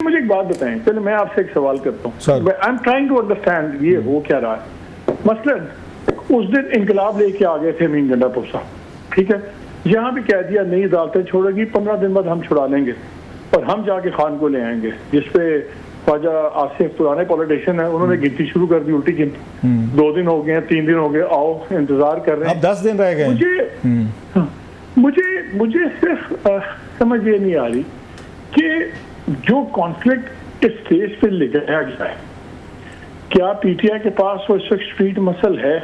मुझे एक बात बताएं, चलो मैं आपसे एक सवाल करता हूँ, I am trying to understand ये हो क्या रहा है। मसलन उस दिन इनकलाब लेके आ गए थे अमीन गंडापुर साहब, ठीक है, यहाँ भी कह दिया नई अदालतें छोड़ेगी, 15 दिन बाद हम छुड़ा लेंगे और हम जाके खान को ले आएंगे, जिसपे ख्वाजा आसिफ पुराने पॉलिटिशियन है, उन्होंने गिनती शुरू कर दी, उल्टी गिनती। 2 दिन हो गए, 3 दिन हो गए, आओ इंतजार कर रहे हैं, अब 10 दिन रह गए। मुझे सिर्फ समझ ये नहीं आ रही कि जो कॉन्फ्लिक्ट इस स्टेज पे लगाया गया है, क्या पीटीआई के पास वो स्ट्रीट मसल है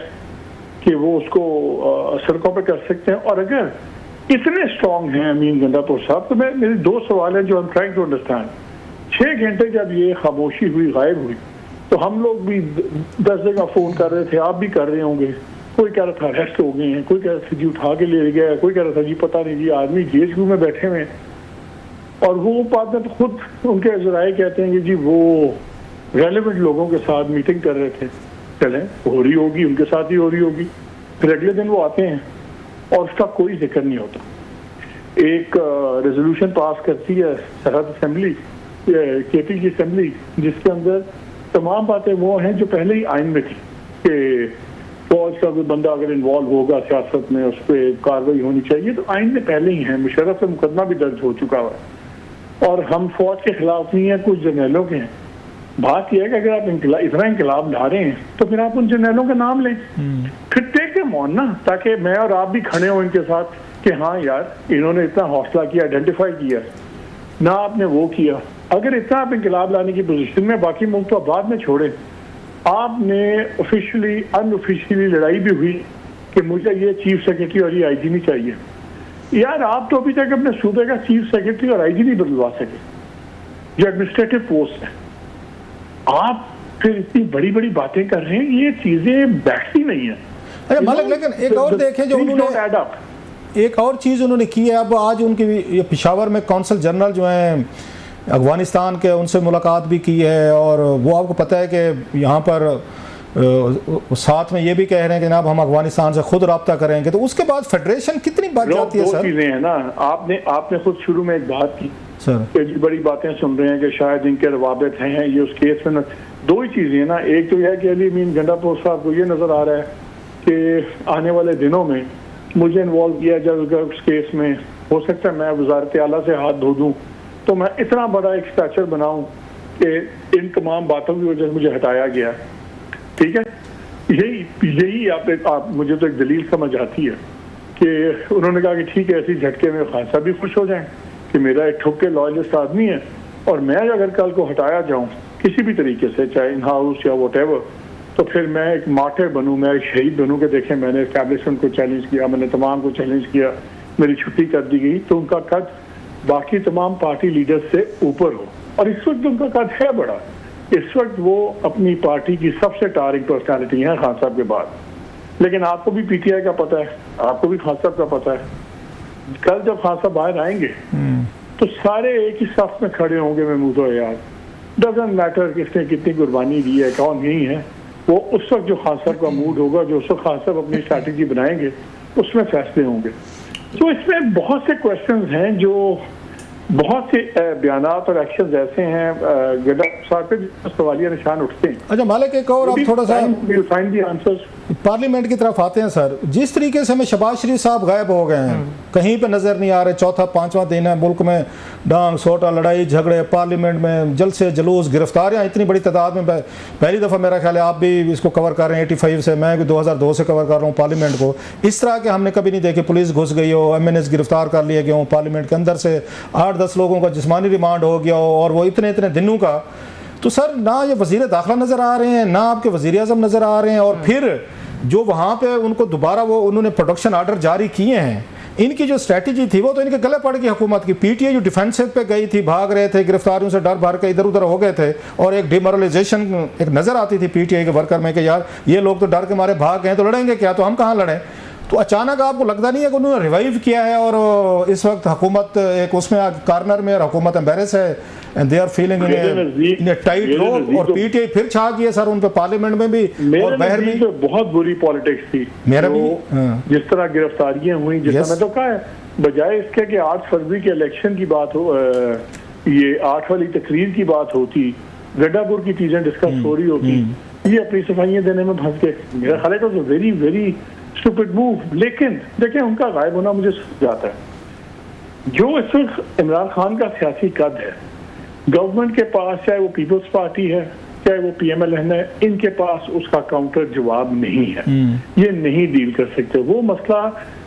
कि वो उसको सड़कों पे कर सकते हैं? और अगर इतने स्ट्रांग हैं अमीन गंडापुर साहब, तो मेरे 2 सवाल हैं जो I am trying to understand. 6 घंटे जब ये खामोशी हुई, गायब हुई, तो हम लोग भी 10 जगह फोन कर रहे थे, आप भी कर रहे होंगे। कोई कह रहा था अरेस्ट हो गए हैं, कोई कह रहा था जी उठा के ले गया, कोई कह रहा था जी पता नहीं जी आदमी जेल में बैठे हुए हैं। और वो बाद में तो खुद उनके जराए कहते हैं कि जी वो रेलेवेंट लोगों के साथ मीटिंग कर रहे थे। चले, हो रही होगी, उनके साथ ही हो रही होगी। फिर अगले दिन वो आते हैं और उसका कोई जिक्र नहीं होता। एक रेजोल्यूशन पास करती है सरहद असेंबली, केपी की असेंबली, जिसके अंदर तमाम बातें वो हैं जो पहले ही आइन में थी कि फौज का कोई बंदा अगर इन्वॉल्व होगा सियासत में, उस पर कार्रवाई होनी चाहिए, तो आइन में पहले ही है। मुशर्रफ से मुकदमा भी दर्ज हो चुका है और हम फौज के खिलाफ नहीं है, कुछ जर्नैलों के हैं। बात यह है कि अगर आप इतना इंकलाब ला रहे हैं तो फिर आप उन जर्नैलों का नाम लें, फिर टेक देम ऑन ना, ताकि मैं और आप भी खड़े हों इनके साथ कि हाँ यार इन्होंने इतना हौसला किया, आइडेंटिफाई किया ना, आपने वो किया। अगर इतना आप इंकलाब लाने की पोजीशन में, बाकी मुल्क तो बाद में छोड़े, आपने ऑफिशियली अनऑफिशियली लड़ाई भी हुई कि मुझे ये चीफ सेक्रेटरी और ये आईजी नहीं चाहिए। यार आप तो अभी तक अपने सूबे का चीफ सेक्रेटरी और आईजी नहीं बदलवा सके, जो एडमिनिस्ट्रेटिव पोस्ट है। आप फिर इतनी बड़ी बड़ी बातें कर रहे हैं, ये चीजें बैठती नहीं है। अरे मालिक, लेकिन एक और देखें जो उन्होंने एक और चीज़ उन्होंने की है। अब आज उनकी ये पेशावर में कौंसल जनरल जो हैं अफगानिस्तान के, उनसे मुलाकात भी की है और वो आपको पता है कि यहाँ पर साथ में ये भी कह रहे हैं कि जनाब हम अफगानिस्तान से खुद रब्ता करेंगे। तो उसके बाद फेडरेशन कितनी बात जाती है? सर, चीजें हैं ना, आपने खुद शुरू में एक बात की सर, बड़ी बातें सुन रहे हैं कि शायद इनके रवाबित हैं ये उस केस में। 2 ही चीजें हैं ना, एक तो यह है कि अली अमीन गंडापुर साहब को ये नजर आ रहा है कि आने वाले दिनों में मुझे इन्वॉल्व किया जाएगा उस केस में, हो सकता है मैं वजारत आला से हाथ धो दूं, तो मैं इतना बड़ा एक स्ट्रक्चर बनाऊं कि इन तमाम बातों की वजह से मुझे हटाया गया। ठीक है, यही आप मुझे तो एक दलील समझ आती है कि उन्होंने कहा कि ठीक है, ऐसी झटके में खान साहब भी खुश हो जाएं कि मेरा एक ठुक के लॉयलिस्ट आदमी है और मैं अगर कल को हटाया जाऊं किसी भी तरीके से, चाहे इन हाउस या वॉटेवर, तो फिर मैं एक मार्टर बनूं, मैं एक शहीद बनूं कि देखें मैंने एस्टैब्लिशमेंट को चैलेंज किया, मैंने तमाम को चैलेंज किया, मेरी छुट्टी कर दी गई, तो उनका कद बाकी तमाम पार्टी लीडर्स से ऊपर हो। और इस वक्त उनका कद है बड़ा, इस वक्त वो अपनी पार्टी की सबसे टारिंग पर्सनैलिटी है खान साहब के बाद। लेकिन आपको भी पीटीआई का पता है, आपको भी खान साहब का पता है, कल जब खान साहब बाहर आएंगे तो सारे एक ही साथ में खड़े होंगे महमूदो यार, डजंट मैटर किसने कितनी कुर्बानी दी है, कौन नहीं है, वो उस वक्त जो खान साहब का मूड होगा, जो उस वक्त खान साहब अपनी स्ट्रैटेजी बनाएंगे, उसमें फैसले होंगे। तो इसमें बहुत से क्वेश्चंस हैं, जो बहुत से बयानात और एक्शंस ऐसे हैं गंडापुर साहब पे सवालिया निशान उठते हैं। अच्छा मालिक, एक और आप थोड़ा सा पार्लियामेंट की तरफ आते हैं सर। जिस तरीके से हमें शहबाज शरीफ साहब गायब हो गए हैं, कहीं पे नजर नहीं आ रहे, 4था-5वां दिन है, मुल्क में डांग सोटा, लड़ाई झगड़े, पार्लियामेंट में जलसे जुलूस, गिरफ्तारियां इतनी बड़ी तादाद में। पहली दफ़ा मेरा ख्याल है आप भी इसको कवर कर रहे हैं 85 से, मैं भी 2002 से कवर कर रहा हूँ पार्लियामेंट को। इस तरह के हमने कभी नहीं देखे, पुलिस घुस गई हो, MNS गिरफ्तार कर लिए गए हों, पार्लियामेंट के अंदर से 8-10 लोगों का जिस्मानी रिमांड हो गया हो, और वो इतने दिनों का। तो सर ना ये वज़ीर दाखिला नज़र आ रहे हैं, ना आपके वज़ीर आज़म नज़र आ रहे हैं, और फिर जो वहाँ पे उनको दोबारा वो उन्होंने प्रोटेक्शन आर्डर जारी किए हैं, इनकी जो स्ट्रैटेजी थी वो तो इनके गले पड़ गई हुकूमत की। पीटीआई जो डिफेंसिव पे गई थी, भाग रहे थे, गिरफ्तारियों से डर भर के इधर उधर हो गए थे, और एक डिमोरलाइजेशन एक नज़र आती थी पीटीआई के वर्कर में कि यार ये लोग तो डर के मारे भाग गए, तो लड़ेंगे क्या, तो हम कहाँ लड़ें। तो अचानक आपको लगता नहीं है कि उन्होंने रिवाइव किया है और इस वक्त हुकूमत एक उसमें कॉर्नर में, और हुकूमत एम्बेरस है and they are feeling in a tight rope, और पीटीआई फिर छा गई है सर उन पे पार्लियामेंट में भी और बाहर भी। तो बहुत बुरी पॉलिटिक्स थी मेरा भी, जिस तरह गिरफ्तारियां हुई, जिस समय तो कहा है, बजाय इसके कि 8 फरवरी के इलेक्शन की बात हो, ये 8 वाली तकरीर की बात होती, गड्डापुर की चीजें डिस्कस हो रही होती, ये अपनी सफाइयां देने में फंस गए। मेरा ख्याल है वेरी वेरी स्टूपिड मूव। लेकिन देखिए उनका गायब होना मुझे जाता है। जो इस वक्त इमरान खान का सियासी कद है, गवर्नमेंट के पास चाहे वो पीपल्स पार्टी है चाहे वो PMLN है, इनके पास उसका काउंटर जवाब नहीं है। ये नहीं डील कर सकते। वो मसला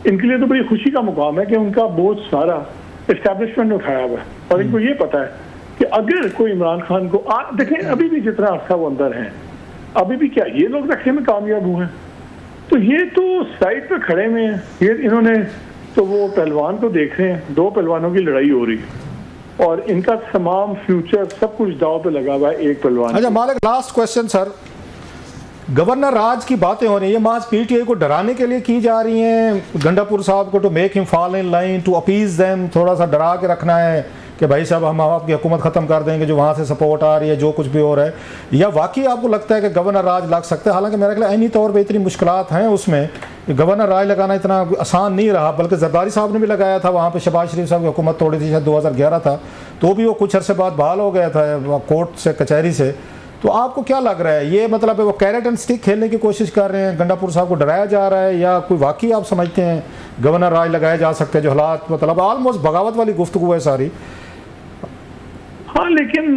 इनके लिए तो बड़ी खुशी का मुकाम है कि उनका बोझ सारा एस्टैब्लिशमेंट ने उठाया हुआ है और इनको ये पता है कि अगर कोई इमरान खान को देखें, अभी भी जितना अर्सा वो अंदर है, अभी भी क्या ये लोग रखने में कामयाब हुए हैं? तो ये तो साइड पे खड़े हुए हैं। ये इन्होंने तो वो पहलवान को देख रहे हैं, 2 पहलवानों की लड़ाई हो रही है और इनका तमाम फ्यूचर सब कुछ दाव पे लगा हुआ है एक पहलवान। अच्छा मालिक, लास्ट क्वेश्चन सर, गवर्नर राज की बातें हो रही है, मास PTI को डराने के लिए की जा रही हैं, गंडापुर साहब को to make him fall in line, to appease them, थोड़ा सा डरा के रखना है कि भाई साहब हम आपकी हुकूमत ख़त्म कर देंगे जो वहाँ से सपोर्ट आ रही है, जो कुछ भी हो रहा है, या वाकई आपको लगता है कि गवर्नर राज लग सकता है? हालांकि मेरे ख्याल आईनी तौर पर इतनी मुश्किलात हैं उसमें, गवर्नर राज लगाना इतना आसान नहीं रहा, बल्कि जरदारी साहब ने भी लगाया था वहाँ पे, शहबाज शरीफ साहब की हुकूमत तोड़ी थी, शायद 2011 था, तो भी वो कुछ अरसे बाद बहाल हो गया था कोर्ट से, कचहरी से। तो आपको क्या लग रहा है, ये मतलब वो कैरेट एंड स्टिक खेलने की कोशिश कर रहे हैं, गंडापुर साहब को डराया जा रहा है, या कोई वाकई आप समझते हैं गवर्नर राज लगाए जा सकते हैं? जो हालात मतलब ऑलमोस्ट बगावत वाली गुफ्तगू है सारी। हाँ, लेकिन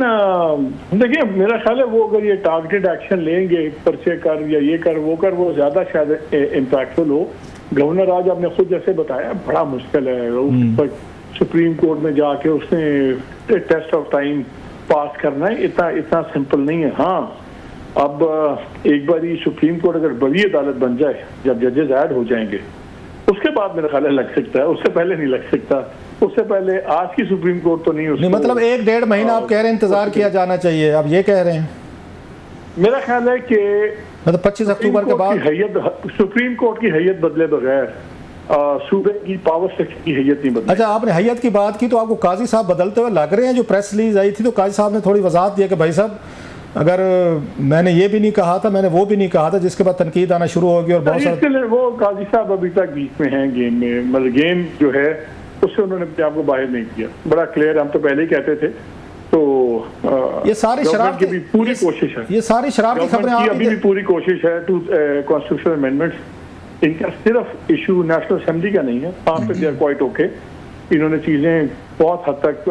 देखिए मेरा ख्याल है वो अगर ये टारगेटेड एक्शन लेंगे, पर्चे कर या ये कर वो कर, वो ज्यादा शायद इम्पैक्टफुल हो। गवर्नर राज आपने खुद जैसे बताया बड़ा मुश्किल है, उस सुप्रीम कोर्ट में जाके उसने टेस्ट ऑफ टाइम पास करना है, इतना सिंपल नहीं है। हाँ, अब एक बार ये सुप्रीम कोर्ट अगर बड़ी अदालत बन जाए, जब जजेस ऐड हो जाएंगे, उसके बाद मेरा ख्याल है लग सकता है, उससे पहले नहीं लग सकता। उससे पहले आज की सुप्रीम कोर्ट तो नहीं, मतलब 1-1.5 महीना आप कह रहे हैं इंतजार किया जाना चाहिए, आप ये कह रहे हैं? मेरा ख्याल है कि मतलब 25 अक्टूबर के बाद सुप्रीम कोर्ट की हैयत बदले बगैर सूबे की पावर सेक्शन की हैयत नहीं बदली। अच्छा, आपने हैयत की बात की तो आपको काजी साहब बदलते हुए लग रहे हैं? जो प्रेस रिलीज आई थी तो काजी साहब ने थोड़ी वजाहत दिया कि भाई साहब अगर मैंने ये भी नहीं कहा था, मैंने वो भी नहीं कहा था, जिसके बाद तनकीद आना शुरू होगी। और बहुत सारे वो काजी साहब अभी तक बीच में हैं गेम में, मतलब गेम जो है उससे उन्होंने अपने आप को बाहर नहीं किया, बड़ा क्लियर। हम तो पहले ही कहते थे। तो ये सारी शराब की भी पूरी कोशिश है, ये सारी शराब की खबरें अभी भी पूरी कोशिश है टू कॉन्स्टिट्यूशनल अमेंडमेंट्स। इनका सिर्फ इशू नेशनल असेंबली का नहीं है, वहाँ पे दे आर क्वाइट ओके, इन्होंने चीजें बहुत हद तक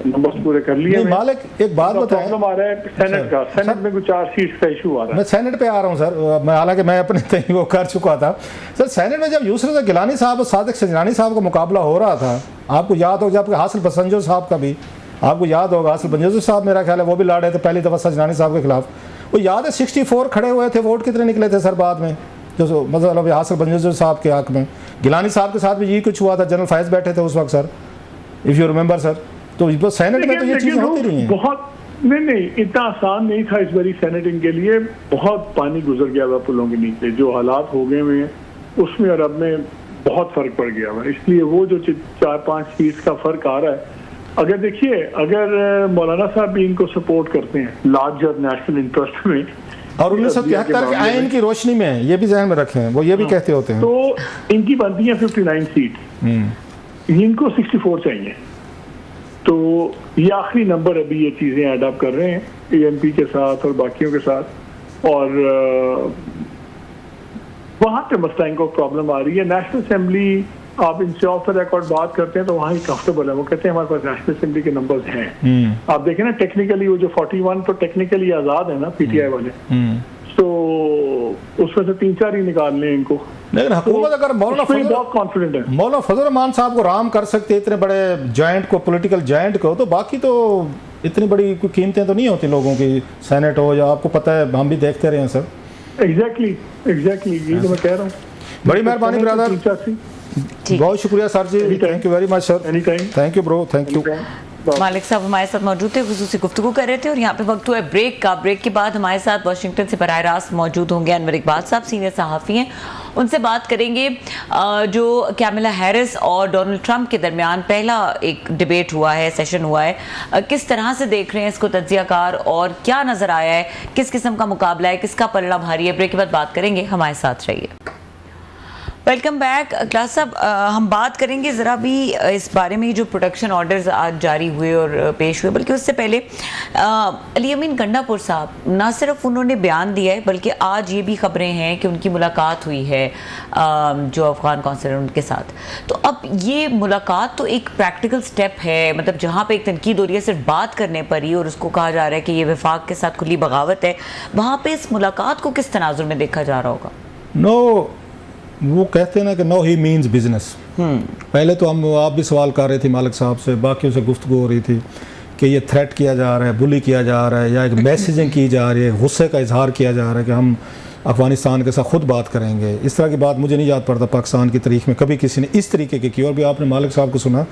नंबर्स पूरे कर लिए हैं। मालिक एक बात बताएं, प्रॉब्लम आ रहा है सेनेट का, सेनेट में कुछ 4 सीट का इशू आ रहा है। मैं सेनेट पे आ रहा हूँ सर, मैं हालांकि मैं अपने तय वो कर चुका था सर। सेनेट में जब यूसुफ गिलानी साहब और सादिक सजनानी साहब का मुकाबला हो रहा था, आपको याद होगा, जब हासिल बसंजो साहब का भी आपको याद होगा, हासिल बंजो साहब मेरा ख्याल है वो भी लड़ रहे थे पहली दफ़ा सजनानी साहब के खिलाफ। वो याद है 64 खड़े हुए थे, वोट कितने निकले थे सर बाद में, जो मतलब हासिल बंजो साहब के हक में? गिलानी साहब के साथ भी यही कुछ हुआ था, जनरल फैज बैठे थे उस वक्त sir, if you remember sir. तो सेनेट में तो ये चीज़ें होती रही हैं। बहुत नहीं, इतना आसान नहीं था इस बारी सेनेट इनके लिए, बहुत पानी गुजर गया हुआ पुलों के नीचे, जो हालात हो गए हुए हैं उसमें और अब में बहुत फर्क पड़ गया हुआ। इसलिए वो जो 4-5 सीट का फर्क आ रहा है, अगर देखिए अगर मौलाना साहब भी इनको सपोर्ट करते हैं लार्जर नेशनल इंटरेस्ट में, और 1973 के आइन की रोशनी में, ये भी ज़हन में रखें, वो ये भी कहते होते हैं, तो इनकी बनती है 59 सीट, इनको 64 चाहिए। तो ये आखिरी नंबर, अभी ये चीजें एडअप कर रहे हैं ANP के साथ और बाकियों के साथ, और वहां पे मसला इनको प्रॉब्लम आ रही है। नेशनल असेंबली आप इनसे ऑफ द रिकॉर्ड बात करते हैं तो वहाँ ही कंफर्टेबल है, वो कहते हैं हमारे पास नेशनल असेंबली के नंबर्स हैं। आप देखें ना टेक्निकली वो जो 41 तो टेक्निकली आजाद है ना PTI वाले, तो उसमें से 3-4 ही निकाल लें इनको। लेकिन हुकूमत अगर बहुत कॉन्फिडेंट है, मौलाना फजल रहमान साहब को राम कर सकते इतने बड़े जायंट को, पॉलिटिकल जायंट को, तो बाकी तो इतनी बड़ी कोई कीमतें तो नहीं होती लोगों की, सेनेट हो या आपको पता है, हम भी देखते रहे हैं सर। एग्जैक्टली ये तो मैं कह रहा हूँ। बड़ी मेहरबानी ब्रदर, बहुत शुक्रिया सर जी, thank you very much sir, thank you bro, thank you. मालिक साहब हमारे साथ मौजूद थे, खुसूसी गुफ्तगू कर रहे थे, और यहाँ पे वक्त हुआ है ब्रेक का। ब्रेक के बाद हमारे साथ वाशिंगटन से बराह रास्त मौजूद होंगे अनवर इकबाल साहब, सीनियर सहाफ़ी हैं। उनसे बात करेंगे जो कैमला हैरिस और डोनाल्ड ट्रंप के दरमियान पहला एक डिबेट हुआ है, सेशन हुआ है, किस तरह से देख रहे हैं इसको तज्ज़ियाकार, और क्या नज़र आया है, किस किस्म का मुकाबला है, किसका पलड़ा भारी है। ब्रेक के बाद बात करेंगे, हमारे साथ रहिए। वेलकम बैक क्लास साहब। हम बात करेंगे ज़रा भी इस बारे में जो प्रोटेक्शन ऑर्डर्स आज जारी हुए और पेश हुए, बल्कि उससे पहले अली अमीन गंडापुर साहब ना सिर्फ उन्होंने बयान दिया है बल्कि आज ये भी खबरें हैं कि उनकी मुलाकात हुई है जो अफगान कौंसलर उनके साथ। तो अब ये मुलाकात तो एक प्रैक्टिकल स्टेप है, मतलब जहाँ पे एक तनकीद हो रही है सिर्फ बात करने पर ही और उसको कहा जा रहा है कि ये वफाक के साथ खुली बगावत है, वहाँ पे इस मुलाकात को किस तनाजुर में देखा जा रहा होगा? वो कहते हैं ना कि नो ही मीन्स बिजनेस। पहले तो आप भी सवाल कर रहे थे मालिक साहब से, बाकियों से गुफ्तगू हो रही थी कि ये थ्रेट किया जा रहा है, बुली किया जा रहा है, या एक मैसेजिंग की जा रही है, गुस्से का इजहार किया जा रहा है कि हम अफगानिस्तान के साथ खुद बात करेंगे। इस तरह की बात मुझे नहीं याद पड़ता पाकिस्तान की तारीख में कभी किसी ने इस तरीके की और भी आपने मालिक साहब को सुना